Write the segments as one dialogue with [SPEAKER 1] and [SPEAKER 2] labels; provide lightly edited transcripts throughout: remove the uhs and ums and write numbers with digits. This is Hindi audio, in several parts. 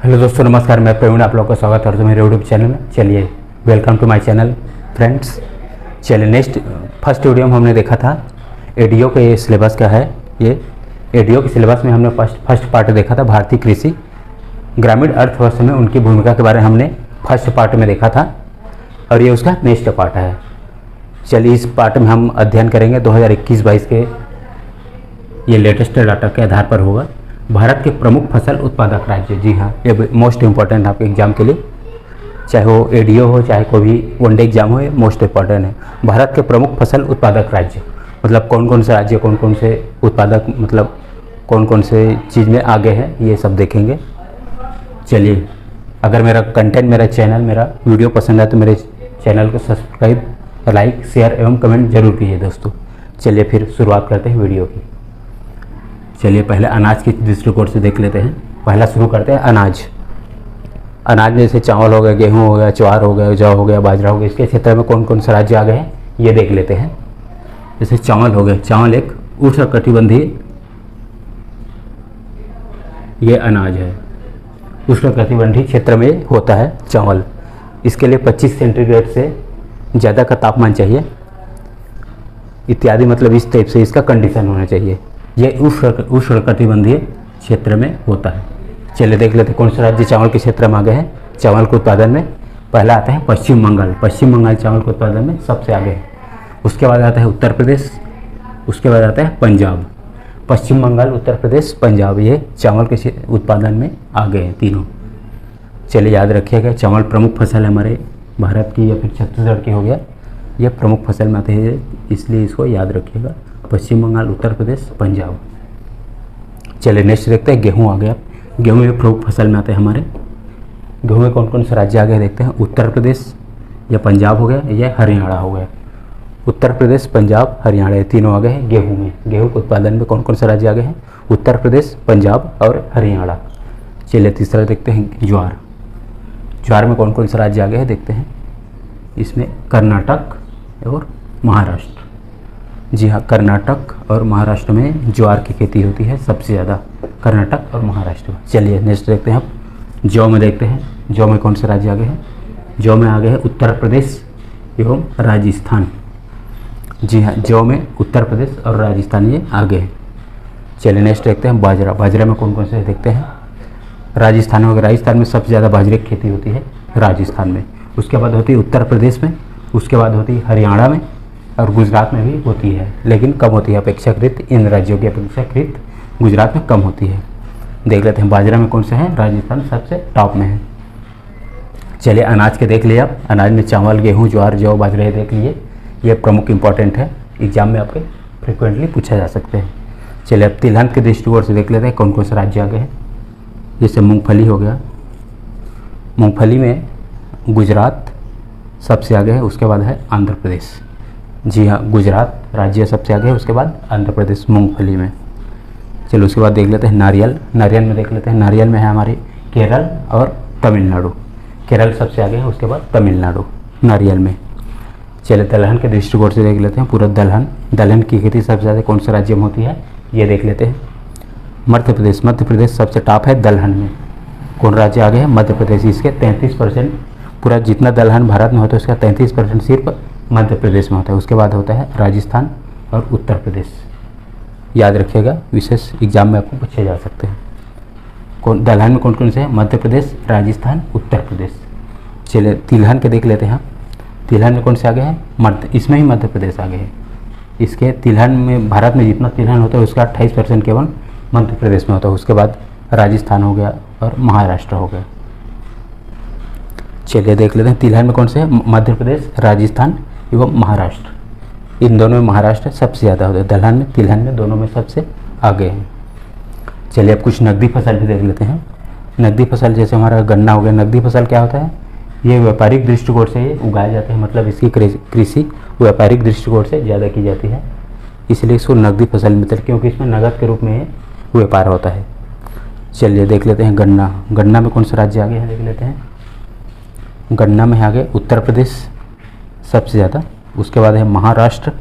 [SPEAKER 1] हेलो दोस्तों, नमस्कार। मैं प्रवीण, आप लोगों का स्वागत है मेरे यूट्यूब चैनल में। चलिए, welcome to my channel friends. चलिए, नेक्स्ट फर्स्ट वीडियो में हमने देखा था एडीओ के सिलेबस का है। ये एडीओ के सिलेबस में हमने फर्स्ट पार्ट देखा था, भारतीय कृषि ग्रामीण अर्थव्यवस्था में उनकी भूमिका के बारे में हमने फर्स्ट पार्ट में देखा था, और ये उसका नेक्स्ट पार्ट है। चलिए, इस पार्ट में हम अध्ययन करेंगे 2021-22 के ये लेटेस्ट डाटा के आधार पर होगा। भारत के प्रमुख फसल उत्पादक राज्य। जी हाँ, ये मोस्ट इम्पॉर्टेंट है आपके एग्जाम के लिए, चाहे वो एडीओ हो चाहे कोई भी वनडे एग्जाम हो, ये मोस्ट इम्पॉर्टेंट है। भारत के प्रमुख फसल उत्पादक राज्य मतलब कौन कौन से राज्य, कौन कौन से उत्पादक, मतलब कौन कौन से चीज़ में आगे है, ये सब देखेंगे। चलिए, अगर मेरा कंटेंट, मेरा चैनल, मेरा वीडियो पसंद है तो मेरे चैनल को सब्सक्राइब, लाइक, शेयर एवं कमेंट जरूर कीजिए दोस्तों। चलिए फिर शुरुआत करते हैं वीडियो की। चलिए, पहले अनाज के दृष्टिकोण से देख लेते हैं। पहला शुरू करते हैं अनाज। अनाज में जैसे चावल हो गया, गेहूं हो गया, ज्वार हो गया, जौ हो गया, बाजरा हो गया, इसके क्षेत्र में कौन कौन से राज्य आ गए हैं ये देख लेते हैं। जैसे चावल हो गया, चावल एक उष्णकटिबंधीय ये अनाज है, उष्णकटिबंधीय क्षेत्र में होता है चावल। इसके लिए 25 सेंटीग्रेड से ज़्यादा का तापमान चाहिए इत्यादि, मतलब इस टाइप से इसका कंडीशन होना चाहिए। ये उष्णकटिबंधीय क्षेत्र में होता है। चलिए देख लेते हैं कौन सा राज्य चावल के क्षेत्र में आगे है। चावल के उत्पादन में पहला आता है पश्चिम बंगाल। पश्चिम बंगाल चावल के उत्पादन में सबसे आगे है। उसके बाद आता है उत्तर प्रदेश, उसके बाद आता है पंजाब। पश्चिम बंगाल, उत्तर प्रदेश, पंजाब, ये चावल के उत्पादन में आगे हैं तीनों। चलिए, याद रखिएगा, चावल प्रमुख फसल है हमारे भारत की या फिर छत्तीसगढ़ की हो गया, ये प्रमुख फसल में आते हैं, इसलिए इसको याद रखिएगा। पश्चिम बंगाल, उत्तर प्रदेश, पंजाब। चलिए नेक्स्ट देखते हैं गेहूं आ गया। गेहूं ये प्रमुख फसल में आते हैं हमारे। गेहूं में कौन कौन से राज्य आ गए देखते हैं। उत्तर प्रदेश या पंजाब हो गया, या हरियाणा हो गया। उत्तर प्रदेश, पंजाब, हरियाणा, ये तीनों आ गए हैं गेहूं में। गेहूं के उत्पादन में कौन कौन से राज्य आ गए हैं। उत्तर प्रदेश, पंजाब और हरियाणा। चलिए तीसरा देखते हैं ज्वार। ज्वार में कौन कौन से राज्य आ गए हैं देखते हैं। इसमें कर्नाटक और महाराष्ट्र। जी हाँ, कर्नाटक और महाराष्ट्र में ज्वार की खेती होती है सबसे ज़्यादा, कर्नाटक और महाराष्ट्र में। चलिए नेक्स्ट देखते हैं अब जौ में देखते हैं। जौ में कौन से राज्य आगे हैं। जौ में आगे है उत्तर प्रदेश एवं राजस्थान। जी हाँ, जौ में उत्तर प्रदेश और राजस्थान ये आगे हैं। चलिए नेक्स्ट देखते हैं बाजरा। बाजरा में कौन कौन से देखते हैं। राजस्थान में, राजस्थान में सबसे ज़्यादा बाजरे की खेती होती है राजस्थान में। उसके बाद होती है उत्तर प्रदेश में, उसके बाद होती है हरियाणा में, और गुजरात में भी होती है, लेकिन कम होती है अपेक्षाकृत, इन राज्यों की अपेक्षाकृत गुजरात में कम होती है। देख लेते हैं बाजरा में कौन से हैं। राजस्थान सबसे टॉप में है। चलिए अनाज के देख लिए आप। अनाज में चावल, गेहूं, ज्वार, जौ, बाजरा ये देख लिए, ये प्रमुख इंपॉर्टेंट है, एग्जाम में आपके फ्रिक्वेंटली पूछा जा सकते हैं। चलिए अब तिलहन के दृष्टिकोण से देख लेते हैं कौन कौन से राज्य आगे हैं। जैसे मूँगफली हो गया, मूँगफली में गुजरात सबसे आगे है, उसके बाद है आंध्र प्रदेश। जी हाँ, गुजरात राज्य सबसे आगे है, उसके बाद आंध्र प्रदेश मूंगफली में। चलो उसके बाद देख लेते हैं नारियल। नारियल में देख लेते हैं, नारियल में है हमारे केरल और तमिलनाडु। केरल सबसे आगे है, उसके बाद तमिलनाडु नारियल में। चलिए दलहन के दृष्टिकोण से देख लेते हैं पूरा दलहन। दलहन की खेती सबसे ज़्यादा कौन से राज्य में होती है ये देख लेते हैं। मध्य प्रदेश। मध्य प्रदेश सबसे टॉप है दलहन में। कौन राज्य आगे है। मध्य प्रदेश। इसके 33%, पूरा जितना दलहन भारत में होता है उसका 33% सिर्फ मध्य प्रदेश में होता है। उसके बाद होता है राजस्थान और उत्तर प्रदेश। याद रखिएगा, विशेष एग्जाम में आपको पूछे जा सकते हैं। कौन दलहन में कौन कौन से हैं। मध्य प्रदेश, राजस्थान, उत्तर प्रदेश। चलिए तिलहन के देख लेते हैं। तिलहन में कौन से आगे हैं। मध्य, इसमें ही मध्य प्रदेश आगे है। इसके तिलहन में, भारत में जितना तिलहन होता है उसका 28% केवल मध्य प्रदेश में होता है। उसके बाद राजस्थान हो गया और महाराष्ट्र हो गया। चलिए देख लेते हैं तिलहन में कौन से हैं। मध्य प्रदेश, राजस्थान एवं महाराष्ट्र। इन दोनों में महाराष्ट्र सबसे ज़्यादा होता है। दलहन में, तिलहन में, दोनों में सबसे आगे हैं। चलिए अब कुछ नकदी फसल भी देख लेते हैं। नकदी फसल जैसे हमारा गन्ना हो गया। नकदी फसल क्या होता है। ये व्यापारिक दृष्टिकोण से ये उगाए जाते हैं, मतलब इसकी कृषि व्यापारिक दृष्टिकोण से ज़्यादा की जाती है, इसलिए इसको नकदी फसल मिलती है, क्योंकि इसमें नकद के रूप में व्यापार होता है। चलिए देख लेते हैं गन्ना। गन्ना में कौन सा राज्य आगे है देख लेते हैं। गन्ना में आगे उत्तर प्रदेश सबसे ज़्यादा, उसके बाद है महाराष्ट्र,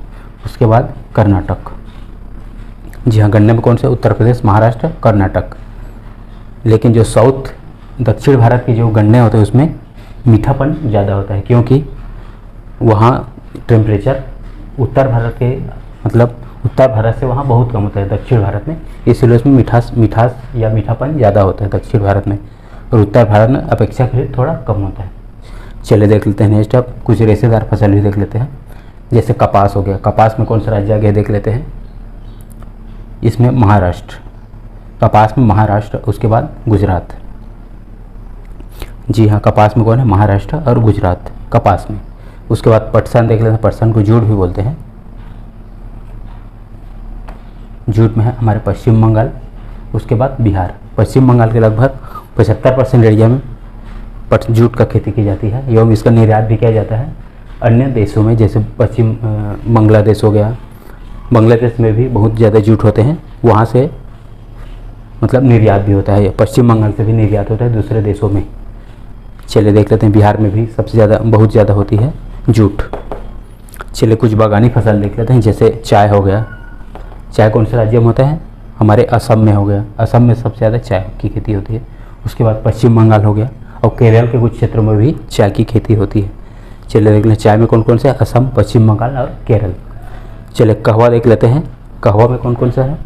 [SPEAKER 1] उसके बाद कर्नाटक। जी हाँ, गन्ने में कौन से। उत्तर प्रदेश, महाराष्ट्र, कर्नाटक। लेकिन जो साउथ दक्षिण भारत के जो गन्ने होते हैं उसमें मीठापन ज़्यादा होता है, क्योंकि वहाँ टेम्परेचर उत्तर भारत के मतलब उत्तर भारत से वहाँ बहुत कम होता है दक्षिण भारत में, इसलिए उसमें मिठास या मीठापन ज़्यादा होता है दक्षिण भारत में, और उत्तर भारत में अपेक्षाकृत थोड़ा कम होता है। चलिए देख लेते हैं नेक्स्ट। अब कुछ रेशेदार फसल भी देख लेते हैं, जैसे कपास हो गया। कपास में कौन सा राज्य आ गया देख लेते हैं। इसमें महाराष्ट्र, कपास में महाराष्ट्र, उसके बाद गुजरात। जी हाँ, कपास में कौन है, महाराष्ट्र और गुजरात कपास में। उसके बाद पटसन देख लेते हैं, पटसन को जूट भी बोलते हैं। जूट में है हमारे पश्चिम बंगाल, उसके बाद बिहार। पश्चिम बंगाल के लगभग 75% एरिया में जूट का खेती की जाती है एवं इसका निर्यात भी किया जाता है अन्य देशों में, जैसे पश्चिम बांग्लादेश हो गया। बांग्लादेश में भी बहुत ज़्यादा जूट होते हैं, वहाँ से मतलब निर्यात भी होता है, पश्चिम बंगाल से भी निर्यात होता है दूसरे देशों में। चलिए देख लेते हैं, बिहार में भी सबसे ज़्यादा बहुत ज़्यादा होती है जूट। चलिए कुछ बागानी फसल देख लेते हैं, जैसे चाय हो गया। चाय कौन से राज्य में होता है, हमारे असम में हो गया। असम में सबसे ज़्यादा चाय की खेती होती है। उसके बाद पश्चिम बंगाल हो गया, और केरल के कुछ क्षेत्रों में भी चाय की खेती होती है। चलिए देख लें चाय में कौन कौन से, असम, पश्चिम बंगाल और केरल। चलिए कहवा देख लेते हैं, कहवा में कौन कौन सा है।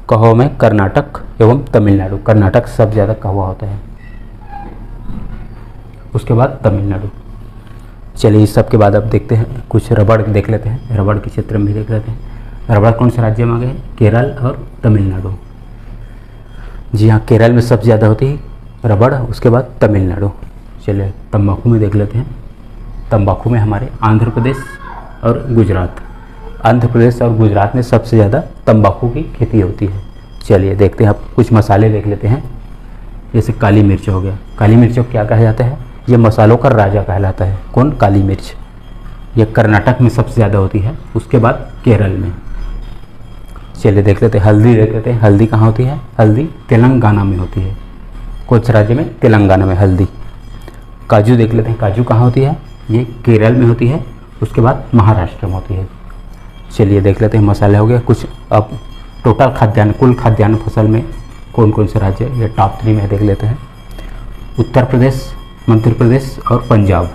[SPEAKER 1] कहवा में कर्नाटक एवं तमिलनाडु। कर्नाटक सबसे ज़्यादा कहवा होता है, उसके बाद तमिलनाडु। चलिए इस सब के बाद अब देखते हैं कुछ रबड़ देख लेते हैं, रबड़ के क्षेत्र में भी देख लेते हैं। रबड़ कौन से राज्य में आ गए, केरल और तमिलनाडु। जी हाँ, केरल में सबसे ज़्यादा होती है रबड़, उसके बाद तमिलनाडु। चलिए तंबाकू में देख लेते हैं। तंबाकू में हमारे आंध्र प्रदेश और गुजरात। आंध्र प्रदेश और गुजरात में सबसे ज़्यादा तंबाकू की खेती होती है। चलिए देखते हैं, अब कुछ मसाले देख लेते हैं, जैसे काली मिर्च हो गया। काली मिर्च को क्या कहा जाता है, ये मसालों का राजा कहलाता है। कौन, काली मिर्च। ये कर्नाटक में सबसे ज़्यादा होती है, उसके बाद केरल में। चलिए देख लेते हैं, हल्दी देख लेते हैं। हल्दी कहाँ होती है, हल्दी तेलंगाना में होती है। कौन से राज्य में, तेलंगाना में हल्दी। काजू देख लेते हैं, काजू कहाँ होती है, ये केरल में होती है, उसके बाद महाराष्ट्र में होती है। चलिए देख लेते हैं, मसाले हो गया कुछ। अब टोटल खाद्यान्न, कुल खाद्यान्न फसल में कौन कौन से राज्य, ये टॉप 3 में देख लेते हैं। उत्तर प्रदेश, मध्य प्रदेश और पंजाब।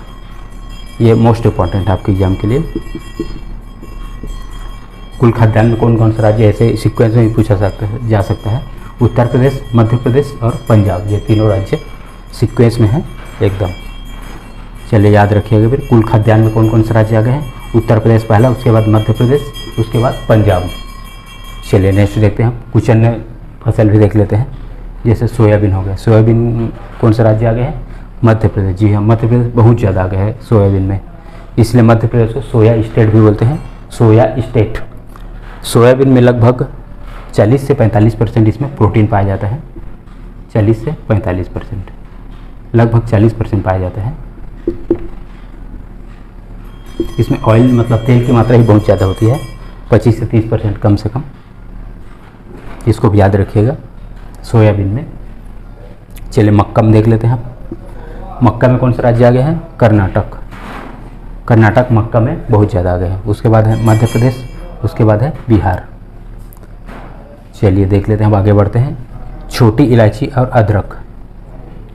[SPEAKER 1] ये मोस्ट इम्पॉर्टेंट है आपके एग्जाम के लिए। कुल खाद्यान्न में कौन कौन से राज्य, ऐसे सीक्वेंस में भी पूछा जा सकता है। उत्तर प्रदेश, मध्य प्रदेश और पंजाब, ये तीनों राज्य सीक्वेंस में है एकदम। चलिए याद रखिएगा फिर, कुल खाद्यान्न में कौन कौन से राज्य आ गए हैं। उत्तर प्रदेश पहला, उसके बाद मध्य प्रदेश, उसके बाद पंजाब। चलिए नेक्स्ट देखते हैं, कुछ अन्य फसल भी देख लेते हैं, जैसे सोयाबीन हो गया। सोयाबीन कौन से राज्य आ गए हैं, मध्य प्रदेश। जी हाँ, मध्य प्रदेश बहुत ज़्यादा आ गया है सोयाबीन में, इसलिए मध्य प्रदेश को सोया स्टेट भी बोलते हैं, सोया स्टेट। सोयाबीन में लगभग 40 से 45% इसमें प्रोटीन पाया जाता है। 40 से 45%, लगभग 40% पाया जाता है। इसमें ऑयल मतलब तेल की मात्रा भी बहुत ज़्यादा होती है, 25 से 30% कम से कम। इसको भी याद रखिएगा सोयाबीन में। चलिए मक्का में देख लेते हैं। मक्का में कौन सा राज्य आ गया है, कर्नाटक। कर्नाटक मक्का में बहुत ज़्यादा आ गए हैं। उसके बाद है मध्य प्रदेश, उसके बाद है बिहार। चलिए देख लेते हैं, हम आगे बढ़ते हैं। छोटी इलायची और अदरक।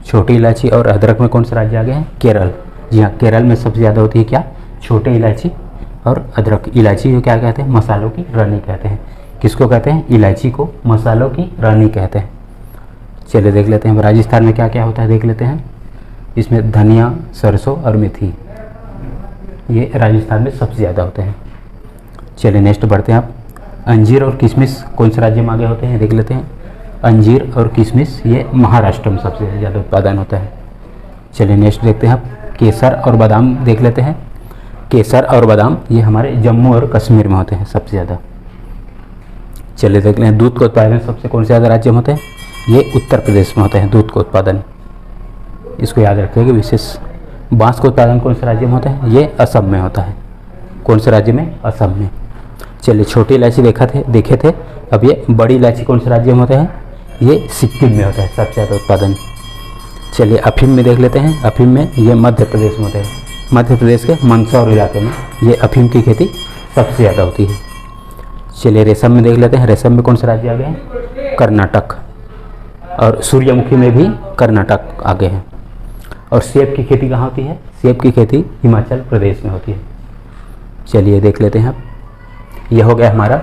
[SPEAKER 1] छोटी इलायची और अदरक में कौन सा राज्य आ गए हैं, केरल। जी हाँ, केरल में सबसे ज़्यादा होती है क्या, छोटे इलायची और अदरक। इलायची को क्या कहते हैं, मसालों की रानी कहते हैं। किसको कहते हैं, इलायची को मसालों की रानी कहते हैं। चलिए देख लेते हैं, राजस्थान में क्या क्या होता है देख लेते हैं। इसमें धनिया, सरसों और मेथी, ये राजस्थान में सबसे ज़्यादा होते हैं। चलिए नेक्स्ट बढ़ते हैं आप। अंजीर और किशमिश कौन से राज्य में आगे होते हैं देख लेते हैं। अंजीर और किशमिश ये महाराष्ट्र में सबसे ज़्यादा उत्पादन होता है। चलिए नेक्स्ट देखते हैं आप। केसर और बादाम देख लेते हैं। केसर और बादाम ये हमारे जम्मू और कश्मीर में होते हैं सबसे ज़्यादा। चलिए देख लें, दूध का उत्पादन सबसे कौन से ज़्यादा राज्य में होते हैं, ये उत्तर प्रदेश में होते हैं दूध का उत्पादन। इसको याद रखिएगा विशेष। बांस का उत्पादन कौन से राज्य में होता है, ये असम में होता है। कौन से राज्य में, असम में। चलिए छोटी इलायची देखे थे, अब ये बड़ी इलायची कौन से राज्य में होता है, ये सिक्किम में होता है सबसे ज़्यादा उत्पादन। चलिए अफीम में देख लेते हैं। अफीम में ये मध्य प्रदेश में होता है। मध्य प्रदेश के मंदसौर इलाके में ये अफीम की खेती सबसे ज़्यादा होती है। चलिए रेशम में देख लेते हैं। रेशम में कौन से राज्य आ गए हैं, कर्नाटक। और सूर्यमुखी में भी कर्नाटक आगे है। और सेब की खेती कहाँ होती है? सेब की खेती हिमाचल प्रदेश में होती है। चलिए देख लेते हैं अब। यह हो गया हमारा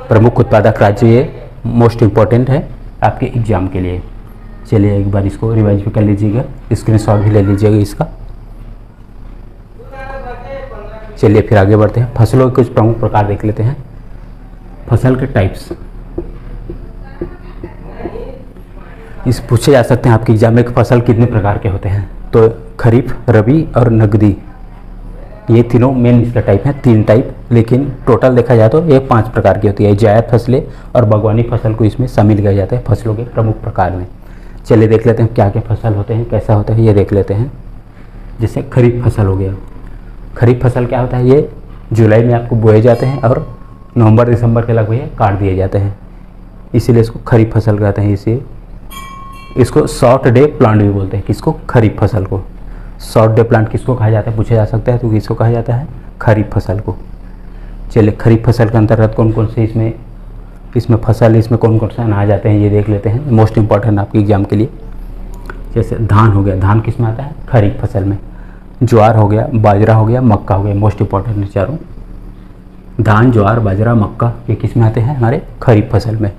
[SPEAKER 1] प्रमुख उत्पादक राज्य, ये मोस्ट इम्पॉर्टेंट है आपके एग्जाम के लिए। चलिए एक बार इसको रिवाइज भी कर लीजिएगा, स्क्रीनशॉट भी ले लीजिएगा इसका। चलिए फिर आगे बढ़ते हैं। फसलों के कुछ प्रमुख प्रकार देख लेते हैं। फसल के टाइप्स इस पूछे जा सकते हैं आपके एग्जाम में, फसल कितने प्रकार के होते हैं? तो खरीफ, रबी और नकदी, ये तीनों मेन इसका टाइप हैं, 3 टाइप। लेकिन टोटल देखा जाए तो ये 5 प्रकार की होती है। जायद फसलें और बागवानी फसल को इसमें शामिल किया जाता है फसलों के प्रमुख प्रकार में। चलिए देख लेते हैं क्या क्या फसल होते हैं, कैसा होता है, ये देख लेते हैं। जैसे खरीफ फसल हो गया। खरीफ फसल क्या होता है? ये जुलाई में आपको बोए जाते हैं और नवंबर दिसंबर के लगभग ये काट दिए जाते हैं, इसीलिए इसको खरीफ फसल कहते हैं। इसे इसको शॉर्ट डे प्लांट भी बोलते हैं। किसको? खरीफ फसल को। शॉर्ट डे प्लांट किसको कहा जाता है पूछा जा सकता है, तो किसको कहा जाता है? खरीफ फसल को। चलिए खरीफ फसल के अंतर्गत कौन कौन से इसमें फसल, इसमें कौन कौन से अनाज आते हैं ये देख लेते हैं, मोस्ट इंपॉर्टेंट आपके एग्जाम के लिए। जैसे धान हो गया, धान किस में आता है? खरीफ फसल में। ज्वार हो गया, बाजरा हो गया, मक्का हो गया, मोस्ट इंपॉर्टेंट है चारों। धान, ज्वार, बाजरा, मक्का ये किस में आते हैं? हमारे खरीफ फसल में।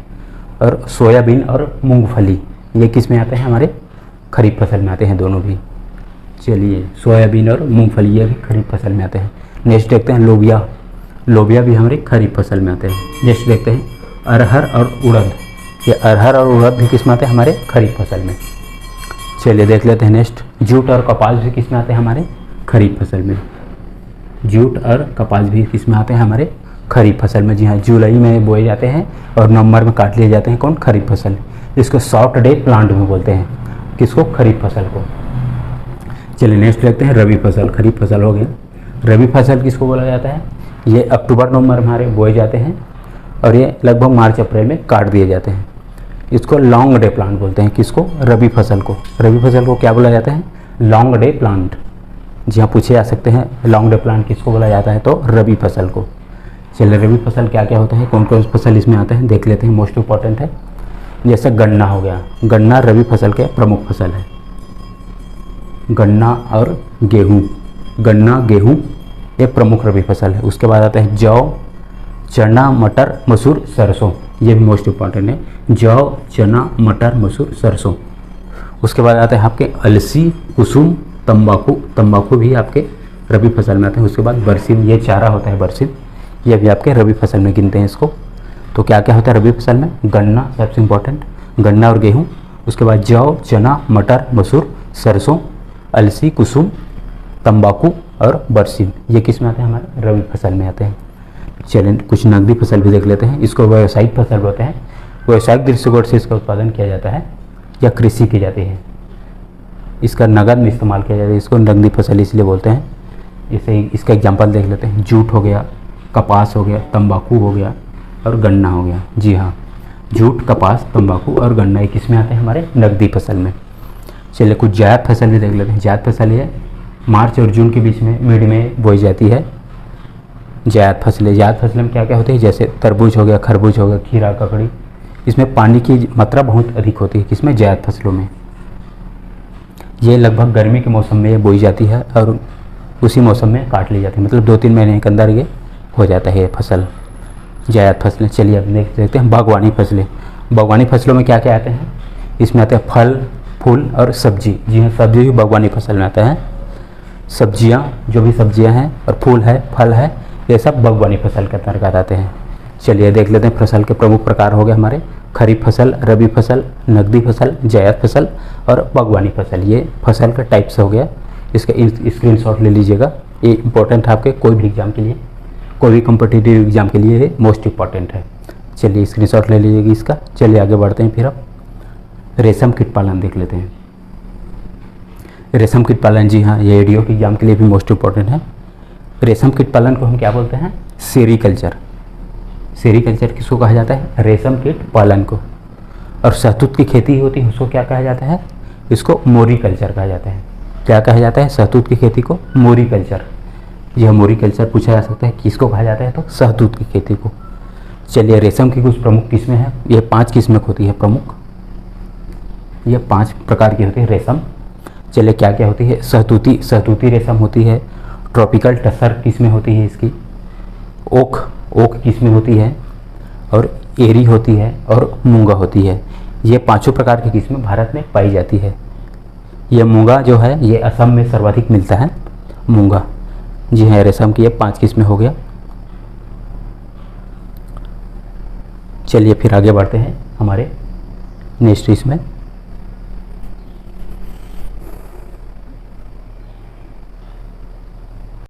[SPEAKER 1] और सोयाबीन और मूंगफली ये किस में आते हैं? हमारे खरीफ फसल में आते हैं दोनों भी। चलिए सोयाबीन और मूंगफली ये भी खरीफ फसल में आते हैं। नेक्स्ट देखते हैं लोबिया। लोबिया भी हमारे खरीफ फसल में आते हैं। नेक्स्ट देखते हैं अरहर और उड़द। ये अरहर और उड़द भी किस में आते हैं? हमारे खरीफ फसल में। चलिए देख लेते हैं नेक्स्ट जूट और कपास भी किस में आते हैं? हमारे खरीफ फसल में। जूट और कपास भी किस में आते हैं? हमारे खरीफ फसल में। जी हाँ, जुलाई में बोए जाते हैं और नवंबर में काट लिए जाते हैं। कौन? खरीफ फसल। इसको शॉर्ट डे प्लांट भी बोलते हैं। किसको? खरीफ फसल को। चलिए नेक्स्ट देखते हैं रबी फसल। खरीफ फसल हो गया। रबी फसल किसको बोला जाता है? ये अक्टूबर नवंबर में हमारे बोए जाते हैं और ये लगभग मार्च अप्रैल में काट दिए जाते हैं। इसको लॉन्ग डे प्लांट बोलते हैं। किसको? रबी फसल को। रबी फसल को क्या बोला जाता है? Long day plant. जी हाँ, पूछे जा सकते हैं लॉन्ग डे प्लांट किसको बोला जाता है, तो रबी फसल को। चलिए रबी फसल क्या क्या होता है, कौन कौन से फसल इसमें आते हैं देख लेते हैं, मोस्ट इंपॉर्टेंट है। जैसे गन्ना हो गया। गन्ना रबी फसल के प्रमुख फसल है। गन्ना और गेहूँ, गन्ना गेहूँ ये प्रमुख रबी फसल है। उसके बाद आता है जौ, चना, मटर, मसूर, सरसों, ये भी मोस्ट इंपॉर्टेंट है। जौ, चना, मटर, मसूर, सरसों। उसके बाद आता है आपके अलसी, कुसुम, तंबाकू। तंबाकू भी आपके रबी फसल में आते हैं। उसके बाद बरसीम, ये चारा होता है बरसीम, ये भी आपके रबी फसल में गिनते हैं इसको। तो क्या क्या होता है रबी फसल में? गन्ना सबसे इम्पोर्टेंट, गन्ना और गेहूँ। उसके बाद जौ, चना, मटर, मसूर, सरसों, अलसी, कुसुम, तंबाकू और बरसीम, ये किस में आते हैं? हमारे रबी फसल में आते हैं। चलिए कुछ नकदी फसल भी देख लेते हैं। इसको व्यावसायिक फसल बोलते हैं। व्यावसायिक दृष्टिकोण से इसका उत्पादन किया जाता है या कृषि की जाती है, इसका नगद में इस्तेमाल किया जाता है, इसको नकदी फसल इसलिए बोलते हैं। जैसे इसका एग्जांपल देख लेते हैं। जूट हो गया, कपास हो गया, तंबाकू हो गया और गन्ना हो गया। जी हाँ, जूट, कपास, तंबाकू और गन्ना ये किस में आते हैं? हमारे नकदी फसल में। चलिए कुछ जायद फसल भी देख लेते हैं। जायद फसल ये मार्च और जून के बीच में मिड में बोई जाती है। जायद फसलें, जायद फसलें में क्या क्या होती है? जैसे तरबूज हो गया, खरबूज हो गया, खीरा, ककड़ी। इसमें पानी की मात्रा बहुत अधिक होती है। किसमें? जायद फसलों में। ये लगभग गर्मी के मौसम में ये बोई जाती है और उसी मौसम में काट ली जाती है, मतलब 2-3 महीने के अंदर ये हो जाता है ये फसल, जायद फसलें। चलिए अब देख देखते हैं बागवानी फसलें। बागवानी फसलों में क्या क्या आते हैं? इसमें आते हैं फल, फूल और सब्जी। जी हाँ, सब्जी भी बागवानी फसल में आता है। सब्जियाँ, जो भी सब्जियाँ हैं और फूल है, फल है, ये सब बागवानी फसल के अंतर्गत आते हैं। चलिए देख लेते हैं फसल के प्रमुख प्रकार हो गए हमारे खरीफ फसल, रबी फसल, नकदी फसल, जायद फसल और बागवानी फसल। ये फसल का टाइप्स हो गया। इसका स्क्रीनशॉट ले लीजिएगा, ये इंपॉर्टेंट है आपके कोई भी एग्जाम के लिए, कोई भी कॉम्पिटिटिव एग्जाम के लिए ये मोस्ट इंपॉर्टेंट है। चलिए स्क्रीनशॉट ले लीजिएगा इसका। चलिए आगे बढ़ते हैं। फिर अब रेशम कीट पालन देख लेते हैं। रेशम कीट पालन, जी हाँ, ये एडीओ के एग्जाम के लिए भी मोस्ट इंपॉर्टेंट है। रेशम कीट पालन को हम क्या बोलते हैं? सेरीकल्चर। सेरीकल्चर किसको कहा जाता है? रेशम कीट पालन को। और शहतूत की खेती होती है उसको क्या कहा जाता है? इसको मोरीकल्चर कहा जाता है। क्या कहा जाता है? शहतूत की खेती को मोरीकल्चर। यह मोरीकल्चर पूछा जा सकता है किसको कहा जाता है? तो शहतूत की खेती को। चलिए रेशम की कुछ प्रमुख किस्में हैं। ये 5 किस्में होती है प्रमुख। ये 5 प्रकार की होती है रेशम। चलिए क्या क्या होती है। सहतूती रेशम होती है। ट्रॉपिकल टसर किस्में होती है इसकी। ओक किस्में होती है, और एरी होती है, और मूंगा होती है। ये 5 प्रकार की किस्में भारत में पाई जाती है। ये मूंगा जो है ये असम में सर्वाधिक मिलता है, मूंगा। जी हाँ, रेशम की ये 5 किस्में हो गया। चलिए फिर आगे बढ़ते हैं हमारे नेक्स्ट इसमें।